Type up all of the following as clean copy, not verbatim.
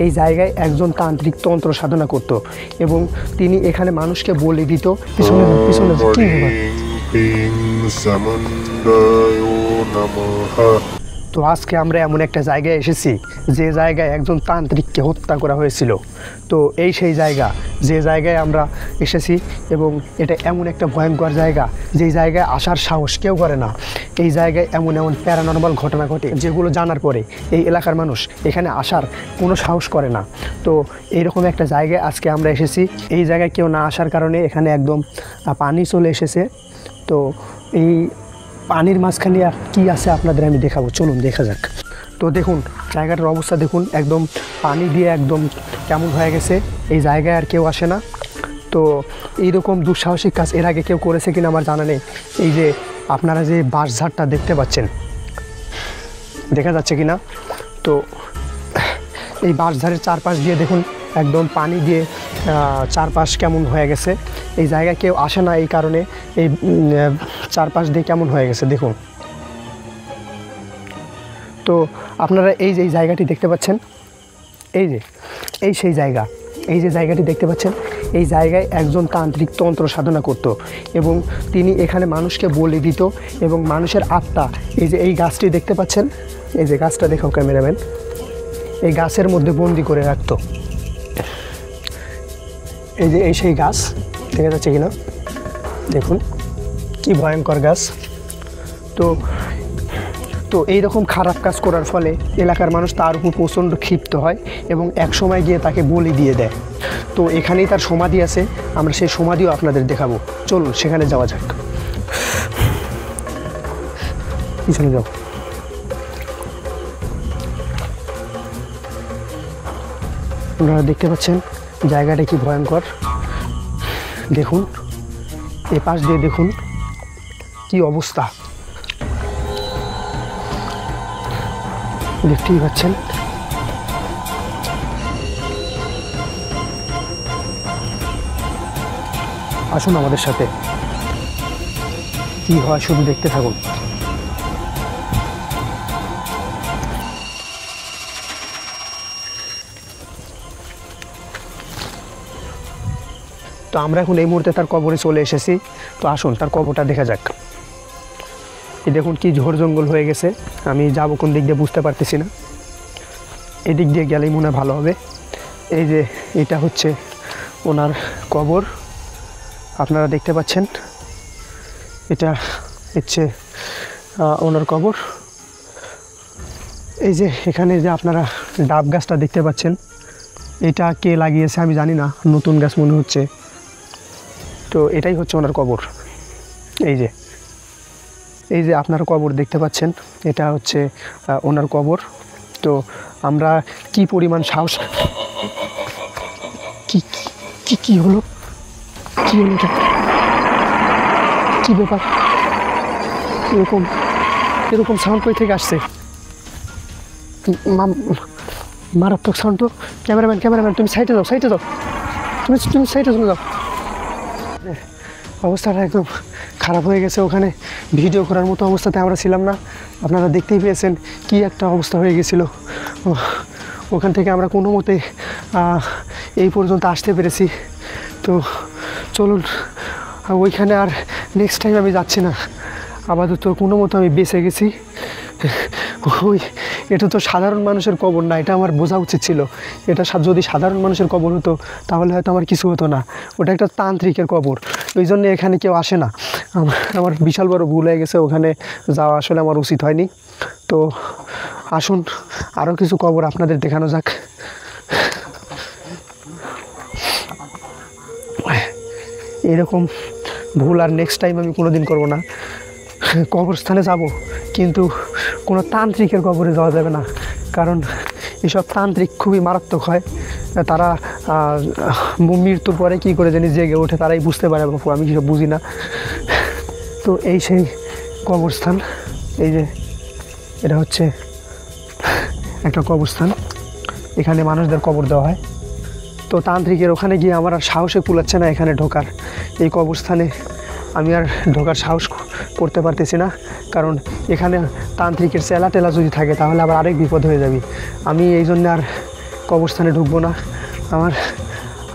এই জায়গায় একজন তান্ত্রিক তন্ত্র সাধনা করত এবং তিনি এখানে মানুষকে বলে দিত পিছনে পিছনে কি তো আজকে আমরা এমন একটা জায়গায় এসেছি যে জায়গায় একজন তান্ত্রিককে হত্যা করা হয়েছিল। তো এই সেই জায়গা যে জায়গায় আমরা এসেছি এবং এটা এমন একটা ভয়ঙ্কর জায়গা যেই জায়গায় আসার সাহস কেউ করে না। এই জায়গায় এমন এমন প্যারানর্মাল ঘটনা ঘটে যেগুলো জানার পরে এই এলাকার মানুষ এখানে আসার কোনো সাহস করে না। তো এইরকম একটা জায়গায় আজকে আমরা এসেছি। এই জায়গায় কেউ না আসার কারণে এখানে একদম পানি চলে এসেছে। তো এই পানির মাঝখানে কি আছে আপনাদের আমি দেখাবো, চলুন দেখা যাক। তো দেখুন জায়গাটার অবস্থা দেখুন, একদম পানি দিয়ে একদম কেমন হয়ে গেছে। এই জায়গায় আর কেউ আসে না। তো এইরকম দুঃসাহসিক কাজ এর আগে কেউ করেছে কিনা আমার জানা নেই। এই যে আপনারা যে বাঁশঝাড়টা দেখতে পাচ্ছেন, দেখা যাচ্ছে কিনা, তো এই বাঁশঝাড়ের চারপাশ দিয়ে দেখুন একদম পানি দিয়ে চারপাশ কেমন হয়ে গেছে। এই জায়গায় কেউ আসে না, এই কারণে এই চারপাশ দিয়ে কেমন হয়ে গেছে দেখুন। তো আপনারা এই যে জায়গাটি দেখতে পাচ্ছেন, এই সেই জায়গা, এই যে জায়গাটি দেখতে পাচ্ছেন, এই জায়গায় একজন তান্ত্রিক তন্ত্র সাধনা করত এবং তিনি এখানে মানুষকে বলে দিত এবং মানুষের আত্মা, এই যে এই গাছটি দেখতে পাচ্ছেন, এই যে গাছটা দেখাও ক্যামেরাম্যান, এই গাছের মধ্যে বন্দি করে রাখত। এই যে এই সেই গাছ, দেখা যাচ্ছে কিনা দেখুন কি ভয়ঙ্কর গাছ। তো এইরকম খারাপ কাজ করার ফলে এলাকার মানুষ তার উপর প্রচণ্ড ক্ষিপ্ত হয় এবং এক সময় গিয়ে তাকে বলি দিয়ে দেয়। তো এখানেই তার সমাধি আছে, আমরা সেই সমাধিও আপনাদের দেখাবো, চলুন সেখানে যাওয়া যাক। পিছনে যাও। আপনারা দেখতে পাচ্ছেন জায়গাটা কি ভয়ঙ্কর, দেখুন এ পাশ দিয়ে দেখুন কি অবস্থা, দেখতেই পাচ্ছেন। আসুন আমাদের সাথে, কি হয় শুধু দেখতে থাকুন। তো আমরা এখন এই মুহূর্তে তার কবরে চলে এসেছি। তো আসুন তার কবরটা দেখা যাক। এই দেখুন কি ঝোড় জঙ্গল হয়ে গেছে, আমি যাবো কোন দিক দিয়ে বুঝতে পারতেছি না। এদিক দিয়ে গেলেই মনে হয় ভালো হবে। এই যে এটা হচ্ছে ওনার কবর, আপনারা দেখতে পাচ্ছেন, এটা হচ্ছে ওনার কবর। এই যে এখানে যে আপনারা ডাব গাছটা দেখতে পাচ্ছেন, এটা কে লাগিয়েছে আমি জানি না, নতুন গাছ মনে হচ্ছে। তো এটাই হচ্ছে ওনার কবর। এই যে আপনারা কবর দেখতে পাচ্ছেন, এটা হচ্ছে ওনার কবর। তো আমরা কি পরিমাণ সাহস, কি হলো, কি হলো, এটা কি ব্যাপার, এরকম সাউন্ড কই থেকে আসছে, মারাত্মক সাউন্ড। তো ক্যামেরাম্যান তুমি সাইডে যাও, তুমি সাইডে চলে যাও। অবস্থাটা একদম খারাপ হয়ে গেছে, ওখানে ভিডিও করার মতো অবস্থাতে আমরা ছিলাম না। আপনারা দেখতেই পেয়েছেন কি একটা অবস্থা হয়ে গেছিল। ওখান থেকে আমরা কোনো মতে এই পর্যন্ত আসতে পেরেছি। তো চলুন ওইখানে আর নেক্সট টাইম আমি যাচ্ছি না, আপাতত কোনো মতো আমি বেঁচে গেছি। এটা তো সাধারণ মানুষের কবর না, এটা আমার বোঝা উচিত ছিল। এটা যদি সাধারণ মানুষের কবর হতো তাহলে হয়তো আমার কিছু হতো না, ওটা একটা তান্ত্রিকের কবর, ওই জন্য এখানে কেউ আসে না। আমার বিশাল বড় ভুল হয়ে গেছে, ওখানে যাওয়া আসলে আমার উচিত হয়নি। তো আসুন আরও কিছু কবর আপনাদের দেখানো যাক। এরকম ভুল আর নেক্সট টাইম আমি কোনো দিন করবো না। কবরস্থানে যাব কিন্তু কোনো তান্ত্রিকের কবরে যাওয়া যাবে না, কারণ এসব তান্ত্রিক খুবই মারাত্মক হয়। তারা মৃত্যুর পরে কী করে জানি জেগে ওঠে, তারাই বুঝতে পারে, আমি কিছু বুঝি না। তো এই সেই কবরস্থান, এই যে এটা হচ্ছে একটা কবরস্থান, এখানে মানুষদের কবর দেওয়া হয়। তো তান্ত্রিকের ওখানে গিয়ে আমার আর সাহসে কুলাচ্ছে না এখানে ঢোকার। এই কবরস্থানে আমি আর ঢোকার সাহস করতে পারতেছি না, কারণ এখানে তান্ত্রিকের চেলা টেলা যদি থাকে তাহলে আবার আরেক বিপদ হয়ে যাবে। আমি এই জন্য আর কবরস্থানে ঢুকবো না। আমার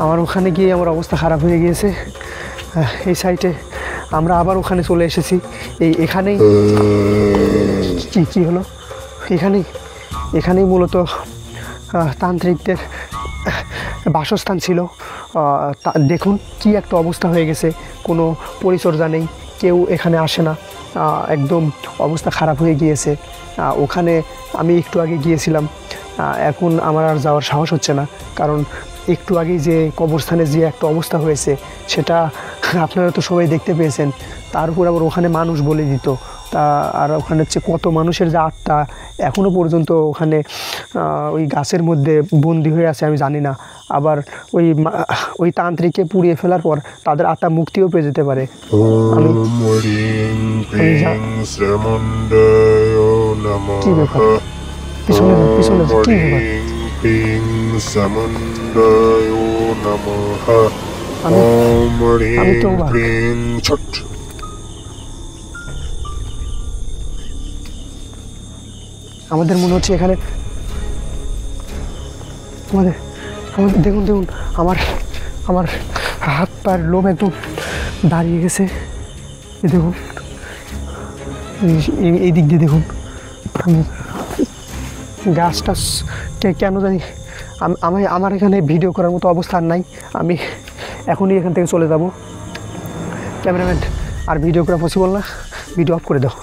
আমার ওখানে গিয়ে আমার অবস্থা খারাপ হয়ে গিয়েছে। এই সাইটে আমরা আবার ওখানে চলে এসেছি। এখানেই কী হলো, এখানেই মূলত তান্ত্রিকদের বাসস্থান ছিল। দেখুন কি একটা অবস্থা হয়ে গেছে, কোনো পরিচর্যা নেই, কেউ এখানে আসে না, একদম অবস্থা খারাপ হয়ে গিয়েছে। ওখানে আমি একটু আগে গিয়েছিলাম, এখন আমার আর যাওয়ার সাহস হচ্ছে না, কারণ একটু আগেই যে কবরস্থানে যে একটা অবস্থা হয়েছে সেটা আপনারা তো সবাই দেখতে পেয়েছেন। তার উপর আবার ওখানে মানুষ বলে দিত, আর ওখানে হচ্ছে কত মানুষের যে আত্মা এখনও পর্যন্ত ওখানে ওই গাছের মধ্যে বন্দি হয়ে আছে আমি জানি না। আবার ওই তান্ত্রিককে পুড়িয়ে ফেলার পর তাদের আত্মা মুক্তিও পেয়ে যেতে পারে। কি ব্যাপার, পিছনে পিছনে কি ব্যাপার? আমি তো আমাদের মনে হচ্ছে এখানে আমাদের দেখুন আমার আমার হাত পায়ের লোম একদম দাঁড়িয়ে গেছে। দেখুন এই দিক দিয়ে দেখুন, আমি গাছটা কেন জানি আমার এখানে ভিডিও করার মতো অবস্থা নাই। আমি এখনই এখান থেকে চলে যাব। ক্যামেরাম্যান, আর ভিডিও করা পসিবল না, ভিডিও অফ করে দাও।